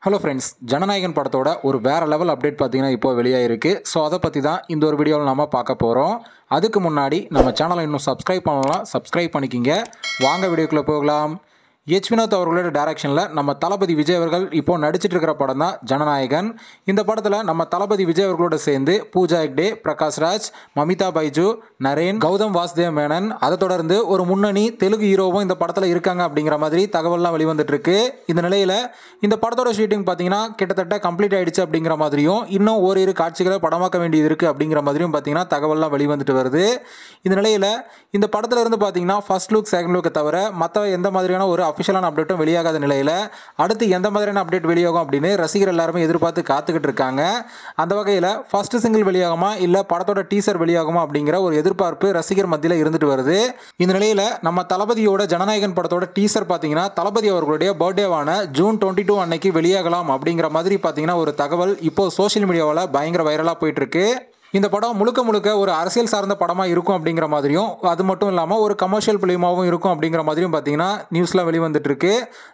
Hello friends, Jananayagan படத்தோட ஒரு வேறு லெவல் அப்டேட் பார்த்தீங்கன்னா இப்போ வெளியாகிருக்கு. ஸோ அதை பற்றி தான் இந்த ஒரு வீடியோவில் நம்ம பார்க்க போகிறோம். அதுக்கு முன்னாடி நம்ம சேனலை இன்னும் சப்ஸ்கிரைப் பண்ணலாம், சப்ஸ்கிரைப் பண்ணிக்கிங்க. வாங்க வீடியோக்குள்ளே போகலாம். வினோத் அவர்களோட டைரக்ஷனில் நம்ம தளபதி விஜய் அவர்கள் இப்போ நடிச்சிட்டு இருக்கிற படம் தான் ஜனநாயகன். இந்த படத்தில் நம்ம தளபதி விஜய் அவர்களோட சேர்ந்து பூஜா ஹெக்டே, பிரகாஷ் ராஜ், மமிதா பைஜு, நரேன், கௌதம் வாசுதேவ் மேனன், அதை தொடர்ந்து ஒரு முன்னணி தெலுங்கு ஹீரோவும் இந்த படத்தில் இருக்காங்க அப்படிங்கிற மாதிரி தகவல்லாம் வெளிவந்துட்டு இருக்கு. இந்த நிலையில் இந்த படத்தோட ஷூட்டிங் பார்த்தீங்கன்னா கிட்டத்தட்ட கம்ப்ளீட் ஆயிடுச்சு அப்படிங்கிற மாதிரியும், இன்னும் ஓரிரு காட்சிகளை படமாக்க வேண்டியது இருக்குது அப்படிங்கிற மாதிரியும் பார்த்தீங்கன்னா தகவல்லாம் வெளிவந்துட்டு வருது. இந்த நிலையில் இந்த படத்தில் இருந்து பார்த்தீங்கன்னா ஃபர்ஸ்ட் லுக், செகண்ட் லுக்கை தவிர மற்ற எந்த மாதிரியான ஒரு அஃபிஷியலான அப்டேட்டும் வெளியாகாத நிலையில் அடுத்து எந்த மாதிரியான அப்டேட் வெளியாகும் அப்படின்னு ரசிகர் எல்லாருமே எதிர்பார்த்து காத்துக்கிட்டு இருக்காங்க. அந்த வகையில் ஃபர்ஸ்ட் சிங்கிள் வெளியாகுமா இல்லை படத்தோட டீசர் வெளியாகுமா அப்படிங்கிற ஒரு எதிர்பார்ப்பு ரசிகர் மத்தியில் இருந்துட்டு வருது. இந்த நிலையில் நம்ம தளபதியோட ஜனநாயகன் படத்தோட டீசர் பார்த்தீங்கன்னா தளபதி அவர்களுடைய பர்த்டேவான ஜூன் 22 அன்னைக்கு வெளியாகலாம் அப்படிங்கிற மாதிரி பார்த்தீங்கன்னா ஒரு தகவல் இப்போ சோஷியல் மீடியாவில் பயங்கர வைரலாக போயிட்டு இருக்கு. இந்த படம் முழுக்க முழுக்க ஒரு அரசியல் சார்ந்த படமாக இருக்கும் அப்படிங்கிற மாதிரியும், அது மட்டும் இல்லாமல் ஒரு கமர்ஷியல் ஃபிலிமாகவும் இருக்கும் அப்படிங்கிற மாதிரியும் பார்த்தீங்கன்னா நியூஸ்லாம் வெளிவந்துட்டு இருக்கு.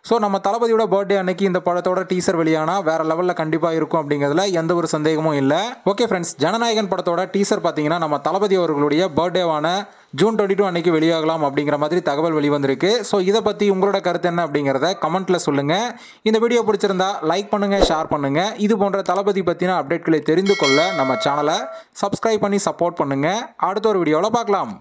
ஸோ நம்ம தளபதியோட பர்த்டே அன்னைக்கு இந்த படத்தோட டீசர் வெளியானா வேற லெவலில் கண்டிப்பாக இருக்கும் அப்படிங்கிறதுல எந்த ஒரு சந்தேகமும் இல்லை. ஓகே ஃப்ரெண்ட்ஸ், ஜனநாயகன் படத்தோட டீசர் பார்த்தீங்கன்னா நம்ம தளபதி அவர்களுடைய பர்த்டேவான ஜூன் 22 அன்னைக்கு வெளியாகலாம் அப்படிங்கிற மாதிரி தகவல் வெளிவந்திருக்கு. ஸோ இதை பற்றி உங்களோட கருத்து என்ன அப்படிங்கிறத கமெண்ட்டில் சொல்லுங்கள். இந்த வீடியோ பிடிச்சிருந்தா லைக் பண்ணுங்கள், ஷேர் பண்ணுங்கள். இது போன்ற தளபதி பற்றின அப்டேட்களை தெரிந்து கொள்ள நம்ம சேனலை சப்ஸ்கிரைப் பண்ணி சப்போர்ட் பண்ணுங்கள். அடுத்த ஒரு வீடியோவில் பார்க்கலாம்.